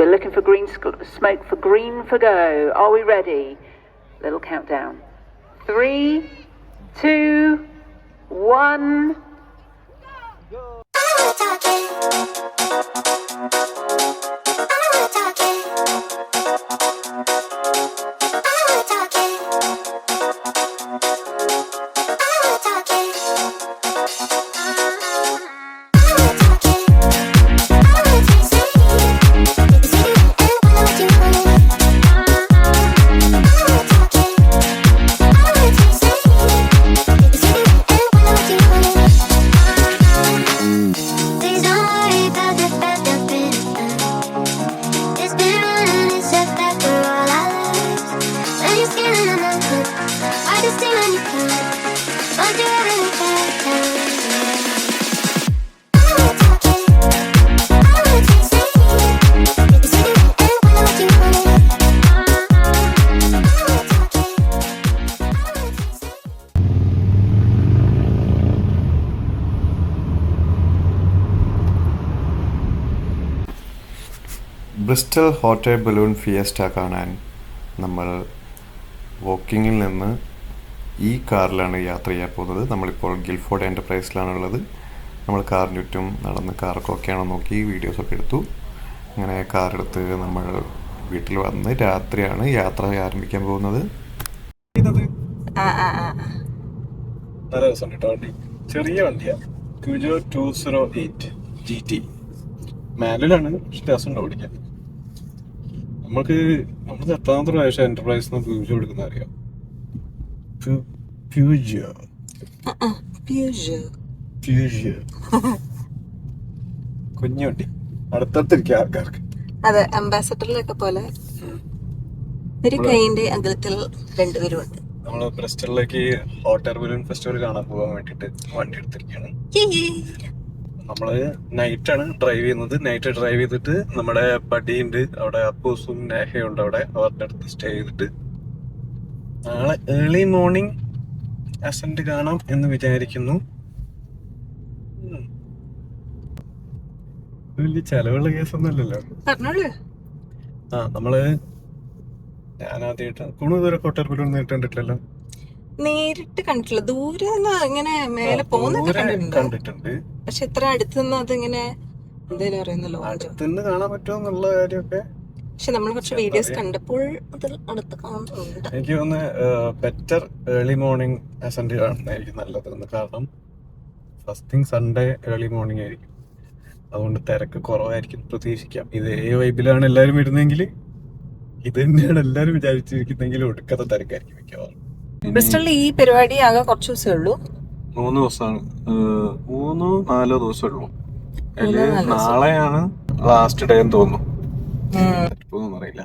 We're looking for green smoke for green for go. Are we ready? Little countdown. 3, 2, 1. Go. Bristol hot air balloon fiesta കാണാൻ നമ്മൾ വോക്കിങ്ങിൽ നിന്ന് ഈ കാറിലാണ് യാത്ര ചെയ്യാൻ പോകുന്നത്. നമ്മളിപ്പോൾ ഗിൽഫോർഡ് എൻ്റർപ്രൈസിലാണുള്ളത്. നമ്മൾ കാറിന് ചുറ്റും നടന്ന് കാറൊക്കെ ഓക്കെയാണോ നോക്കി വീഡിയോസൊക്കെ എടുത്തു. അങ്ങനെ കാറെടുത്ത് നമ്മൾ വീട്ടിൽ വന്ന് രാത്രിയാണ് യാത്ര ആരംഭിക്കാൻ പോകുന്നത്. ചെറിയ വണ്ടിയാണ്, Peugeot 208 GT. മാനുവലാണ്, പക്ഷെ രസമുണ്ട് ഓടിക്കാൻ. നമ്മൾ എത്രാമത്തെ പ്രാവശ്യം എന്റർപ്രൈസ് Peugeot എടുക്കുന്ന അറിയാം. കുഞ്ഞു വണ്ടി അടുത്തടുത്തിരിക്കുക ആൾക്കാർക്ക്. അതെ, അംബാസഡറിലൊക്കെ പോലെ ഒരു കൈന്റെ അകലത്തിൽ രണ്ടുപേരുമുണ്ട്. നമ്മള് ബ്രിസ്റ്റലിലേക്ക് ഹോട്ട് എയർ ബലൂൺ ഫെസ്റ്റിവൽ കാണാൻ പോകാൻ വേണ്ടിട്ട് വണ്ടി എടുത്തിരിക്കുകയാണ്. നമ്മള് നൈറ്റാണ് ഡ്രൈവ് ചെയ്യുന്നത്. നൈറ്റ് ഡ്രൈവ് ചെയ്തിട്ട് നമ്മുടെ ബഡിയുണ്ട് അവിടെ, അപ്പൂസും നേഹയും ഉണ്ട് അവിടെ, അവരുടെ അടുത്ത് സ്റ്റേ ചെയ്തിട്ട് നാളെ ഏർലി മോർണിംഗ് അസെന്റ് കാണാം എന്ന് വിചാരിക്കുന്നു. വലിയ ചെലവുള്ള കേസൊന്നുമല്ലല്ലോ. നമ്മള് ഞാൻ ആദ്യമായിട്ട് ദൂരെ ഹോട്ട് എയർ ബലൂൺ നേരിട്ട് കണ്ടിട്ടില്ലല്ലോ. നേരിട്ട് കണ്ടിട്ടില്ല, ദൂരെ ഇങ്ങനെ മേലെ പോകുന്നൊക്കെ കണ്ടിട്ടുണ്ട്. പക്ഷെ ഇത്ര അടുത്തുനിന്ന് അതിങ്ങനെ എന്തേലും അറിയുന്നല്ലോ അടുത്തുനിന്ന് കാണാൻ പറ്റുമോ എന്നുള്ള കാര്യമൊക്കെ. പക്ഷെ നമ്മൾ കുറച്ച് വീഡിയോസ് കണ്ടപ്പോൾ അതിൽ അടുത്ത് കാണുന്നുണ്ട്. എനിക്ക് തോന്നുന്നു ബെറ്റർ ഏർലി മോർണിംഗ് അസെന്റ് കാണുന്നതായിരിക്കും നല്ലതെന്ന്. കാരണം first thing Sunday early morning ആയിരിക്കും, അതുകൊണ്ട് തിരക്ക് കുറവായിരിക്കും പ്രതീക്ഷിക്കാം. ഇതേ വൈബിലാണ് എല്ലാവരും വരുന്നതെങ്കിൽ, ഇത് തന്നെയാണ് എല്ലാവരും വിചാരിച്ചിരിക്കുന്നെങ്കിൽ ഒടുക്കത്തെ തിരക്കായിരിക്കും മിക്കവാറും. ബ്രിസ്റ്റലിൽ ഈ പരിപാടി ആകെ കുറച്ച് ദിവസമേ ഉള്ളൂ. 3 ദിവസമാണ്, 3-4 ദിവസമേ ഉള്ളൂ. നാളെയാണ് ലാസ്റ്റ് ഡേ എന്ന് തോന്നുന്നു. അറിയില്ല,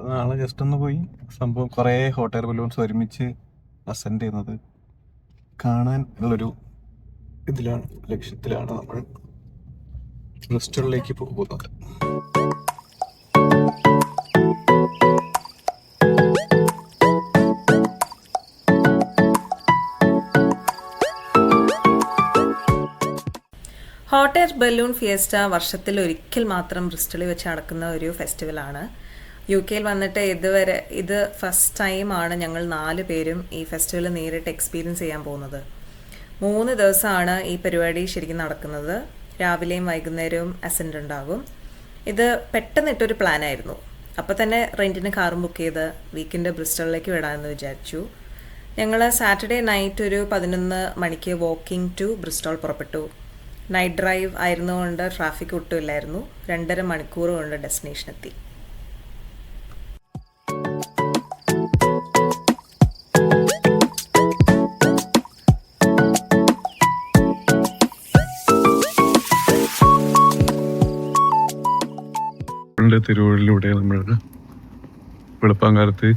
നാളെ ജസ്റ്റ് ഒന്ന് പോയി സംഭവം കുറെ ഹോട്ട് എയർ ബലൂൺസ് ഒരുമിച്ച് അസെൻഡ് ചെയ്യുന്നത് കാണാൻ ഉള്ളൊരു ഇതിലാണ്, ലക്ഷ്യത്തിലാണ് നമ്മൾ ബ്രിസ്റ്റലിലേക്ക് പോകുന്നത്. ഹോട്ട് എയർ ബലൂൺ ഫിയസ്റ്റ വർഷത്തിൽ ഒരിക്കൽ മാത്രം ബ്രിസ്റ്റലിൽ വെച്ച് നടക്കുന്ന ഒരു ഫെസ്റ്റിവലാണ്. UK വന്നിട്ട് ഇത് ഫസ്റ്റ് ടൈമാണ് ഞങ്ങൾ 4 പേരും ഈ ഫെസ്റ്റിവൽ നേരിട്ട് എക്സ്പീരിയൻസ് ചെയ്യാൻ പോകുന്നത്. 3 ദിവസമാണ് ഈ പരിപാടി ശരിക്കും നടക്കുന്നത്. രാവിലെയും വൈകുന്നേരവും അസെൻഡ് ഉണ്ടാകും. ഇത് പെട്ടെന്നിട്ടൊരു പ്ലാനായിരുന്നു. അപ്പോൾ തന്നെ റെൻറ്റിന് കാറും ബുക്ക് ചെയ്ത് വീക്കെൻഡ് ബ്രിസ്റ്റലിലേക്ക് വിടാമെന്ന് വിചാരിച്ചു. ഞങ്ങൾ സാറ്റർഡേ നൈറ്റ് ഒരു 11 മണിക്ക് വാക്കിംഗ് ടു ബ്രിസ്റ്റോൾ പുറപ്പെട്ടു. നൈറ്റ് ഡ്രൈവ് ആയിരുന്നുകൊണ്ട് ട്രാഫിക് ഒട്ടുമില്ലായിരുന്നു. 2.5 മണിക്കൂർ കൊണ്ട് ഡെസ്റ്റിനേഷനെത്തി. തിരുവള്ളിലൂടെ നമ്മൾ വെളുപ്പാങ്കാലത്ത്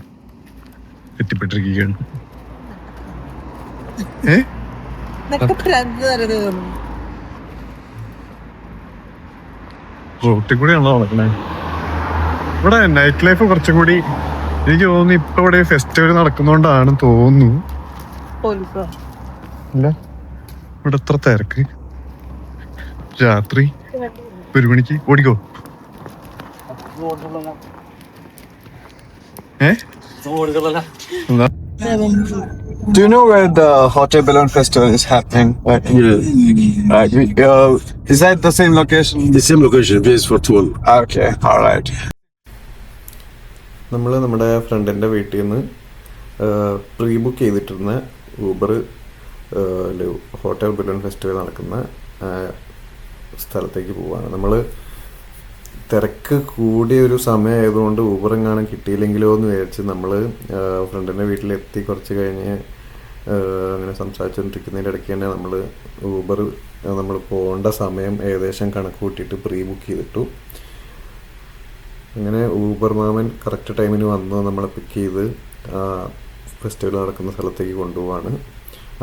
എത്തിപ്പെട്ടിരിക്കുകയാണ്. റോട്ടിൽ കൂടെയാണോ നടക്കണേ? ഇവിടെ നൈറ്റ് ലൈഫ് കുറച്ചും കൂടി എനിക്ക് തോന്നുന്നു ഇപ്പൊ ഇവിടെ ഫെസ്റ്റിവൽ നടക്കുന്നോണ്ടാണ് തോന്നുന്നു. ഇല്ല, ഇവിടെ എത്ര തിരക്ക്. രാത്രി 1 മണിക്ക് ഓടിക്കോ. Do you know where the Hot Air Balloon Festival is happening? Is that the same location? The same location, place for 12. Okay, alright. നമ്മൾ നമ്മുടെ ഫ്രണ്ടിൻ്റെ വീട്ടിൽ നിന്ന് പ്രീ ബുക്ക് ചെയ്തിട്ടിരുന്ന ഊബർ ഹോട്ടൽ ബലൂൺ ഫെസ്റ്റിവൽ നടക്കുന്ന സ്ഥലത്തേക്ക് പോവുകയാണ്. നമ്മൾ തിരക്ക് കൂടിയ ഒരു സമയമായതുകൊണ്ട് ഊബർ എങ്ങാനും കിട്ടിയില്ലെങ്കിലോ എന്ന് വിചാരിച്ച് നമ്മൾ ഫ്രണ്ടിൻ്റെ വീട്ടിലെത്തി കുറച്ച് കഴിഞ്ഞ് അങ്ങനെ സംസാരിച്ചുകൊണ്ടിരിക്കുന്നതിൻ്റെ ഇടയ്ക്ക് തന്നെ നമ്മൾ പോകേണ്ട സമയം ഏകദേശം കണക്ക് കൂട്ടിയിട്ട് പ്രീ ബുക്ക് ചെയ്തിട്ടു. അങ്ങനെ ഊബർ മാമൻ കറക്റ്റ് ടൈമിന് വന്ന് നമ്മളെ പിക്ക് ചെയ്ത് ഫെസ്റ്റിവൽ നടക്കുന്ന സ്ഥലത്തേക്ക് കൊണ്ടുപോവാണ്.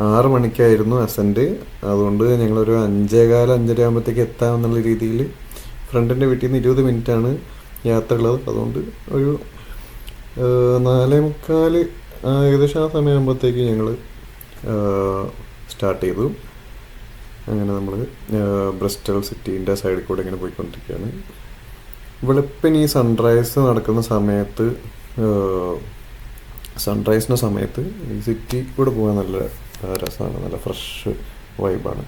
6 മണിക്കായിരുന്നു അസെൻറ്റ്. അതുകൊണ്ട് ഞങ്ങളൊരു 5:15 5:30 ആകുമ്പോഴത്തേക്ക് എത്താമെന്നുള്ള രീതിയിൽ ഫ്രണ്ടിൻ്റെ വീട്ടിൽ നിന്ന് 20 മിനിറ്റാണ് യാത്ര ഉള്ളത്. അതുകൊണ്ട് ഒരു 4:45 ഏകദേശം ആ സമയമാകുമ്പോഴത്തേക്ക് ഞങ്ങൾ സ്റ്റാർട്ട് ചെയ്തു. അങ്ങനെ നമ്മൾ ബ്രിസ്റ്റൽ സിറ്റീൻ്റെ സൈഡിൽ കൂടെ ഇങ്ങനെ പോയിക്കൊണ്ടിരിക്കുകയാണ്. വെളുപ്പിന് ഈ സൺറൈസിന് സമയത്ത് ഈ സിറ്റി കൂടെ പോകാൻ നല്ല രസമാണ്, നല്ല ഫ്രഷ് വൈബാണ്.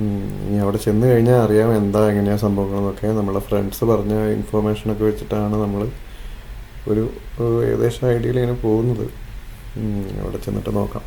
ഇനി അവിടെ ചെന്ന് കഴിഞ്ഞാൽ അറിയാം എങ്ങനെയാണ് സംഭവങ്ങളെന്നൊക്കെ. നമ്മളെ ഫ്രണ്ട്സ് പറഞ്ഞ ഇൻഫോർമേഷനൊക്കെ വെച്ചിട്ടാണ് നമ്മൾ ഒരു ഏകദേശം ഐഡിയയിൽ ഇങ്ങനെ പോകുന്നത്. അവിടെ ചെന്നിട്ട് നോക്കാം.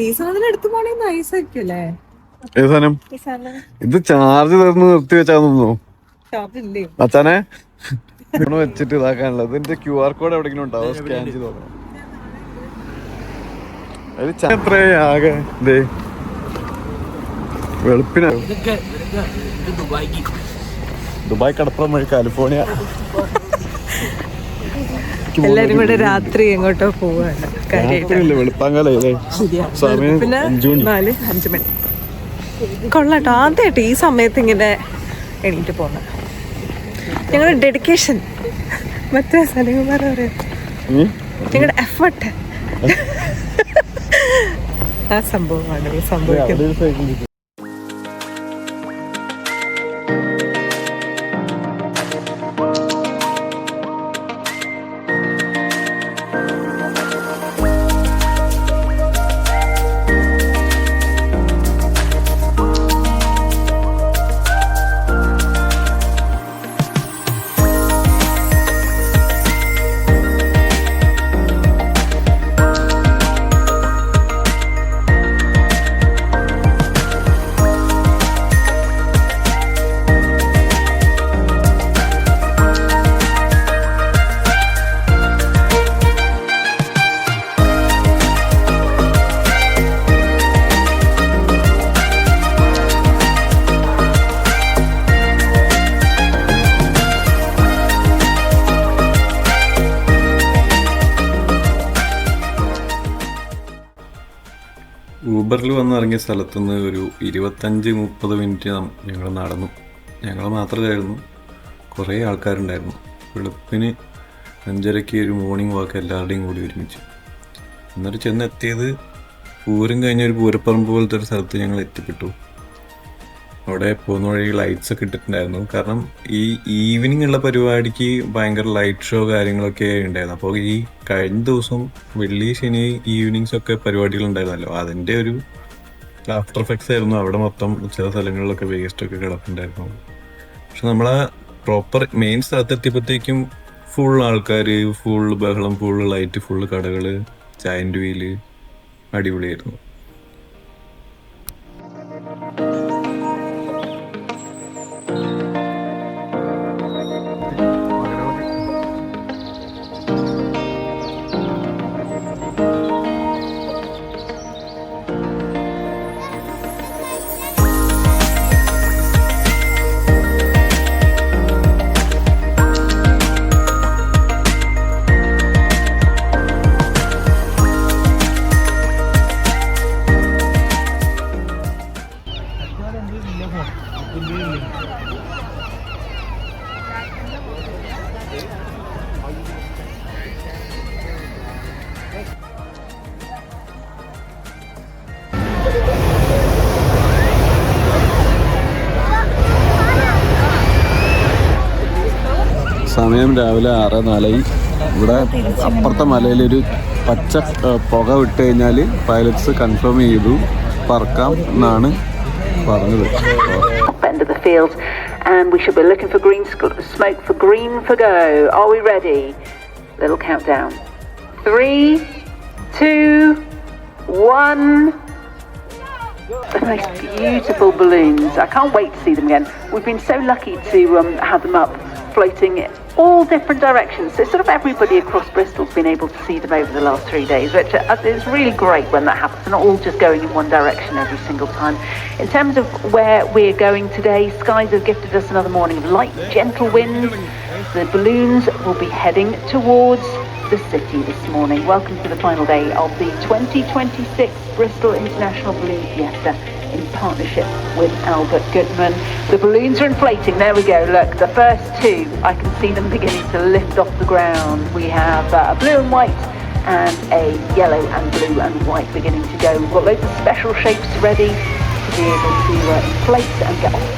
ഈ സാധനം എടുത്തു പോണേ നൈസ് ആയിരിക്കും അല്ലേ? ഇത് ചാർജ് തീർന്ന് നിർത്തി വെച്ചാന്നോ ഷോപ്പില്ലേ അച്ഛനെ വെച്ചിട്ട് ഇതാക്കാനുള്ളത്. ഇതിന്റെ QR കോഡ് എവിടെയെങ്കിലും ഉണ്ടാവും, സ്കാൻ ചെയ്ത് നോക്കണം. എത്രയാകെ വെളുപ്പിന ദുബായ് കടപ്പുറം വഴി കാലിഫോർണിയ. എല്ലാരും കൂടെ രാത്രി എങ്ങോട്ടോ പോവാണ്. വെളുപ്പാങ്കാലേ സമയം 4-5 മണി. കൊള്ളാട്ടോ, ആദ്യമായിട്ട് ഈ സമയത്ത് ഇങ്ങനെ എണീറ്റ് പോന്ന ഞങ്ങളുടെ ഡെഡിക്കേഷൻ. മറ്റേ സലീംകുമാർ പറയാം ഞങ്ങളുടെ എഫർട്ട്. ആ സംഭവമാണ് സംഭവിക്കുന്നത്. ഊബറിൽ വന്നിറങ്ങിയ സ്ഥലത്തുനിന്ന് ഒരു 25-30 മിനിറ്റ് ഞങ്ങൾ നടന്നു. ഞങ്ങൾ മാത്രമായിരുന്നു, കുറേ ആൾക്കാരുണ്ടായിരുന്നു. വെളുപ്പിന് 5:30 ഒരു മോർണിംഗ് വാക്ക് എല്ലാവരുടെയും കൂടി ഒരുമിച്ച്. എന്നിട്ട് ചെന്നെത്തിയത് പൂരം കഴിഞ്ഞ ഒരു പൂരപ്പറമ്പ് പോലത്തെ ഒരു സ്ഥലത്ത് ഞങ്ങൾ എത്തിപ്പെട്ടു. അവിടെ പോകുന്ന വഴി ലൈറ്റ്സ് ഒക്കെ ഇട്ടിട്ടുണ്ടായിരുന്നു. കാരണം ഈ ഈവനിങ് ഉള്ള പരിപാടിക്ക് ഭയങ്കര ലൈറ്റ് ഷോ കാര്യങ്ങളൊക്കെ ഉണ്ടായിരുന്നു. അപ്പോൾ ഈ കഴിഞ്ഞ ദിവസം വെള്ളി ശനി ഈവനിങ്സ് ഒക്കെ പരിപാടികളുണ്ടായിരുന്നല്ലോ, അതിൻ്റെ ഒരു ആഫ്റ്റർ എഫക്ട്സ് ആയിരുന്നു. അവിടെ മൊത്തം ചില സ്ഥലങ്ങളിലൊക്കെ വേസ്റ്റൊക്കെ കിടക്കുന്നുണ്ടായിരുന്നു. പക്ഷെ നമ്മളെ പ്രോപ്പർ മെയിൻ സ്ഥലത്തെത്തിയപ്പോഴത്തേക്കും ഫുൾ ആൾക്കാർ, ഫുൾ ബഹളം, ഫുൾ ലൈറ്റ്, ഫുൾ കടകൾ, ജയന്റ് വീല്, അടിപൊളിയായിരുന്നു. സമയം രാവിലെ 6:04. ഇവിടെ അപ്പുറത്തെ മലയിലൊരു പച്ച പുക വിട്ട് കഴിഞ്ഞാൽ പൈലറ്റ്സ് കൺഫേം ചെയ്തു പറക്കാം എന്നാണ് പറഞ്ഞത്. End of the field, and we should be looking for green smoke for green for go. Are we ready? Little countdown. 3, 2, 1. The most beautiful balloons. I can't wait to see them again. We've been so lucky to have them up, floating all different directions. So sort of everybody across Bristol's been able to see them over the last 3 days, which is really great when that happens. They're not all just going in one direction every single time. In terms of where we're going today, skies have gifted us another morning of light, gentle winds. The balloons will be heading towards the city this morning. Welcome to the final day of the 2026 Bristol International Balloon Fiesta in partnership with Albert Goodman. The balloons are inflating. There we go. Look, the first two, I can see them beginning to lift off the ground. We have a blue and white and a yellow and blue and white beginning to go. We've got loads of special shapes ready to be able to inflate and get off.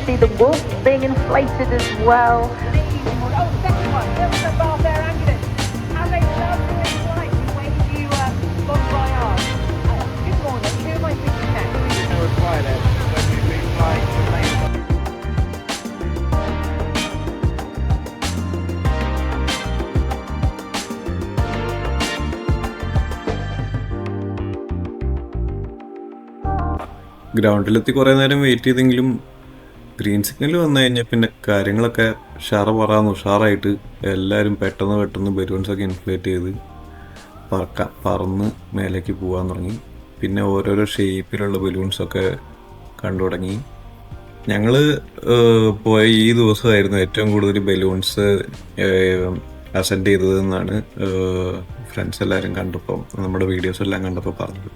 See the wolf being inflated as well. Oh, the second one. There was a Barfair ambulance. How they love doing flight. We waved you bon voyage. Good morning. Who am I speaking next? We're a pilot, but we've been flying for late. ഗ്രൗണ്ടിലെത്തി കുറേ നേരം wait ചെയ്തെങ്കിലും green signal വന്നു കഴിഞ്ഞാൽ പിന്നെ കാര്യങ്ങളൊക്കെ ഉഷാറായിട്ട് എല്ലാവരും പെട്ടെന്ന് ബലൂൺസൊക്കെ ഇൻഫ്ലേറ്റ് ചെയ്ത് പറന്ന് മേലേക്ക് പോകാൻ തുടങ്ങി. പിന്നെ ഓരോരോ ഷേപ്പിലുള്ള ബലൂൺസൊക്കെ കണ്ടു തുടങ്ങി. ഞങ്ങൾ പോയ ഈ ദിവസമായിരുന്നു ഏറ്റവും കൂടുതൽ ബലൂൺസ് അസെൻഡ് ചെയ്തതെന്നാണ് ഫ്രണ്ട്സ് എല്ലാവരും കണ്ടപ്പോൾ, നമ്മുടെ വീഡിയോസ് എല്ലാം കണ്ടപ്പോൾ പറഞ്ഞത്.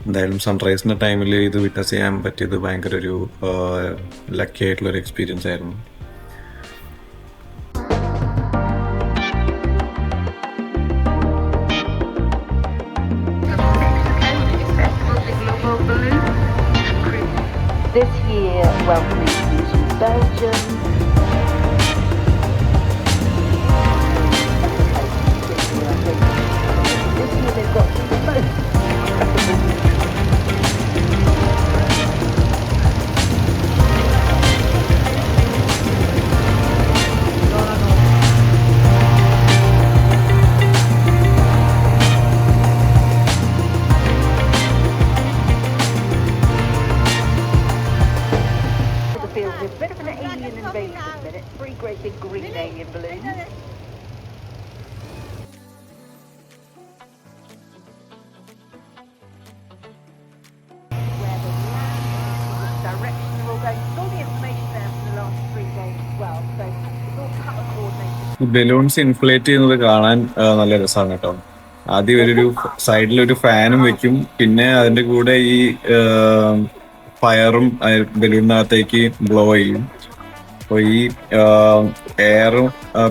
എന്തായാലും സൺറൈസിൻ്റെ ടൈമിൽ ഇത് വിറ്റ്നസ് ചെയ്യാൻ പറ്റിയത് ഭയങ്കര ഒരു ലക്കി ആയിട്ടുള്ളൊരു എക്സ്പീരിയൻസ് ആയിരുന്നു. This year, welcoming views from Belgium. This year they've got most a bit of an alien invasion at the minute. 3 great big green alien balloons. Where they land, which direction they're all going. There's all the information there for the last 3 days as well. So it's all colour coordinated. Balloons inflate ചെയ്യുന്നത് കാണാൻ നല്ല രസമാണ് കേട്ടോ. ആദ്യം ഒരു സൈഡിലൊരു ഫാനും വെക്കും, പിന്നെ അതിൻ്റെ കൂടെ ഈ ഫയറും ബലൂണിനകത്തേക്ക് ബ്ലോ ചെയ്യും. അപ്പോൾ ഈ എയറും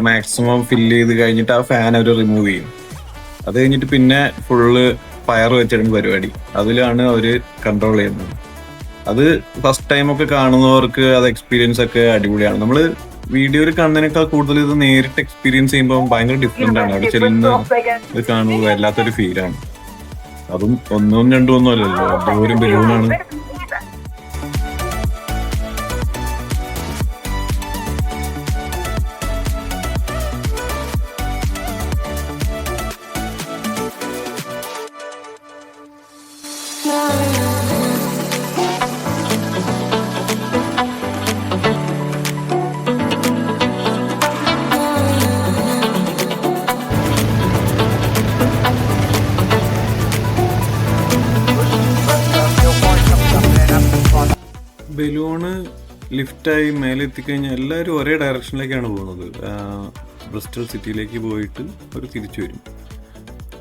മാക്സിമം ഫില്ല് ചെയ്ത് കഴിഞ്ഞിട്ട് ആ ഫാൻ അവർ റിമൂവ് ചെയ്യും. അത് കഴിഞ്ഞിട്ട് പിന്നെ ഫുള്ള് ഫയർ വെച്ചിടുന്ന പരിപാടി, അതിലാണ് അവർ കൺട്രോൾ ചെയ്യുന്നത്. അത് ഫസ്റ്റ് ടൈമൊക്കെ കാണുന്നവർക്ക് അത് എക്സ്പീരിയൻസ് ഒക്കെ അടിപൊളിയാണ്. നമ്മൾ വീഡിയോയിൽ കാണുന്നതിനേക്കാൾ കൂടുതൽ ഇത് നേരിട്ട് എക്സ്പീരിയൻസ് ചെയ്യുമ്പോൾ ഭയങ്കര ഡിഫറെൻ്റ് ആണ്. അവിടെ ചെല്ലുന്ന ഇത് കാണുമ്പോൾ വല്ലാത്തൊരു ഫീലാണ്. അതും 1 2 അല്ലല്ലോ, എന്തോരം ബലൂണാണ്. ലിഫ്റ്റായി മേലെ എത്തിക്കഴിഞ്ഞാൽ എല്ലാവരും ഒരേ ഡയറക്ഷനിലേക്കാണ് പോകുന്നത്. ബ്രിസ്റ്റൽ സിറ്റിയിലേക്ക് പോയിട്ട് അവർ തിരിച്ചു വരും.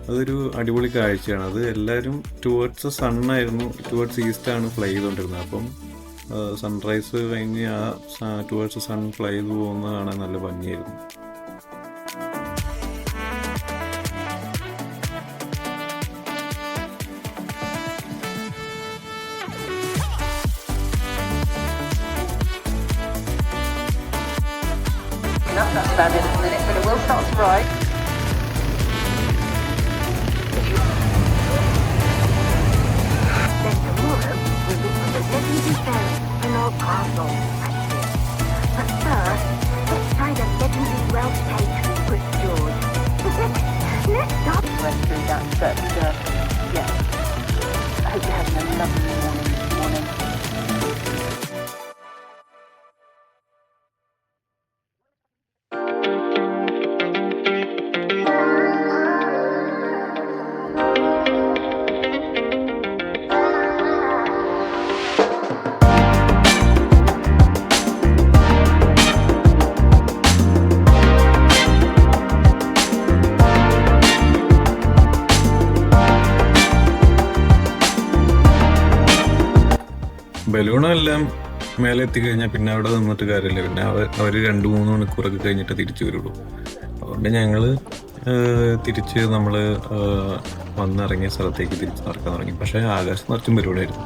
അതൊരു അടിപൊളി കാഴ്ചയാണ്. അത് എല്ലാവരും ടുവേർഡ്സ് സണ്ണായിരുന്നു, ടുവേർഡ്സ് ഈസ്റ്റാണ് ഫ്ലൈ ചെയ്തുകൊണ്ടിരുന്നത്. അപ്പം സൺറൈസ് കഴിഞ്ഞ് ടുവേർഡ്സ് സൺ ഫ്ലൈ ചെയ്ത് പോകുന്നത് കാണാൻ നല്ല ഭംഗിയായിരുന്നു. That's about it at the minute, but it will start to rise. Then tomorrow we'll look for the legendary fairy in our castle. But first, let's try the legendary Welsh cake with Prince George. Let's start. Went through that, but yeah. I hope you're having a lovely morning. ബലൂണെല്ലാം മേലെ എത്തിക്കഴിഞ്ഞാൽ പിന്നെ അവിടെ നിന്നിട്ട് കാര്യമില്ല. പിന്നെ അവർ 2-3 മണിക്കൂറൊക്കെ കഴിഞ്ഞിട്ട് തിരിച്ചു വരുള്ളൂ. അതുകൊണ്ട് ഞങ്ങൾ തിരിച്ച് നമ്മൾ വന്നിറങ്ങിയ സ്ഥലത്തേക്ക് തിരിച്ച് നടക്കാൻ തുടങ്ങി. പക്ഷേ ആകാശം നിറച്ചും പരിപാടിയായിരുന്നു.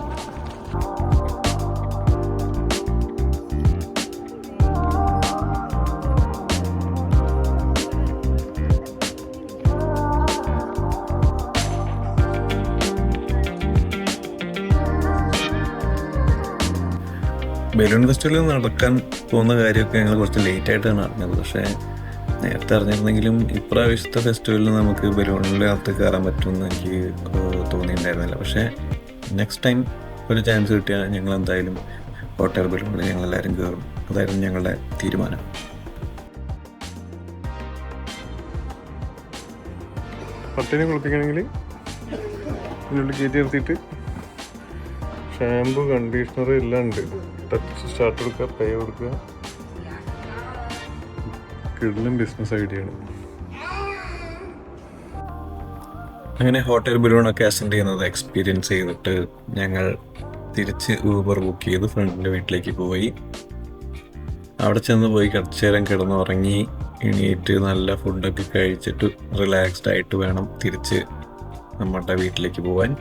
ബലൂൺ ഫെസ്റ്റിവലിൽ നടക്കാൻ പോകുന്ന കാര്യമൊക്കെ ഞങ്ങൾ കുറച്ച് ലേറ്റായിട്ടാണ് അറിഞ്ഞത്. പക്ഷേ നേരത്തെ അറിഞ്ഞിരുന്നെങ്കിലും ഇപ്രാവശ്യത്തെ ഫെസ്റ്റിവലിൽ നമുക്ക് ബലൂണിനകത്ത് കയറാൻ പറ്റുമെന്ന് എനിക്ക് തോന്നിയിട്ടുണ്ടായിരുന്നില്ല. പക്ഷേ നെക്സ്റ്റ് ടൈം ഒരു ചാൻസ് കിട്ടിയാൽ ഞങ്ങൾ എന്തായാലും ഹോട്ട് എയർ ബലൂണിൽ ഞങ്ങളെല്ലാവരും കയറും. അതായിരുന്നു ഞങ്ങളുടെ തീരുമാനം. പട്ടിനെ കുളിപ്പിക്കണമെങ്കിൽ ഇതിനുള്ളിൽ കയറ്റി നിർത്തിയിട്ട് ഷാമ്പു കണ്ടീഷണർ എല്ലാം ഉണ്ട്. ടച്ച് സ്റ്റാർട്ട് കൊടുക്കുക, പേ കൊടുക്കുക. കിടലും ബിസിനസ് ഐഡിയ ആണ്. അങ്ങനെ ഹോട്ട് എയർ ബലൂണൊക്കെ അസെൻഡ് ചെയ്യുന്നത് എക്സ്പീരിയൻസ് ചെയ്തിട്ട് ഞങ്ങൾ തിരിച്ച് ഊബർ ബുക്ക് ചെയ്ത് ഫ്രണ്ടിൻ്റെ വീട്ടിലേക്ക് പോയി. അവിടെ ചെന്ന് പോയി കുറച്ച് നേരം കിടന്നുറങ്ങി എണീറ്റ് നല്ല ഫുഡൊക്കെ കഴിച്ചിട്ട് റിലാക്സ്ഡ് ആയിട്ട് വേണം തിരിച്ച് നമ്മുടെ വീട്ടിലേക്ക് പോകാൻ.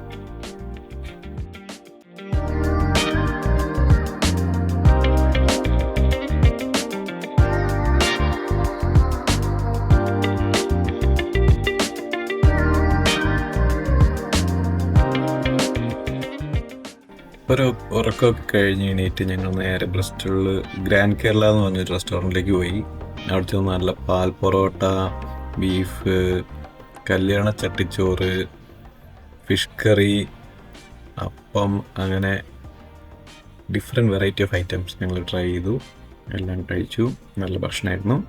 ഒരു ഉറക്കമൊക്കെ കഴിഞ്ഞ് എണീറ്റ് ഞങ്ങൾ നേരെ ബ്രിസ്റ്റലിൽ ഗ്രാൻഡ് കേരള എന്ന് പറഞ്ഞൊരു റെസ്റ്റോറൻറ്റിലേക്ക് പോയി. അവിടെ ചെന്ന് നല്ല പാൽ പൊറോട്ട, ബീഫ്, കല്യാണ ചട്ടിച്ചോറ്, ഫിഷ് കറി, അപ്പം, അങ്ങനെ ഡിഫറെൻറ്റ് വെറൈറ്റി ഓഫ് ഐറ്റംസ് ഞങ്ങൾ ട്രൈ ചെയ്തു. എല്ലാം കഴിച്ചു. നല്ല ഭക്ഷണമായിരുന്നു.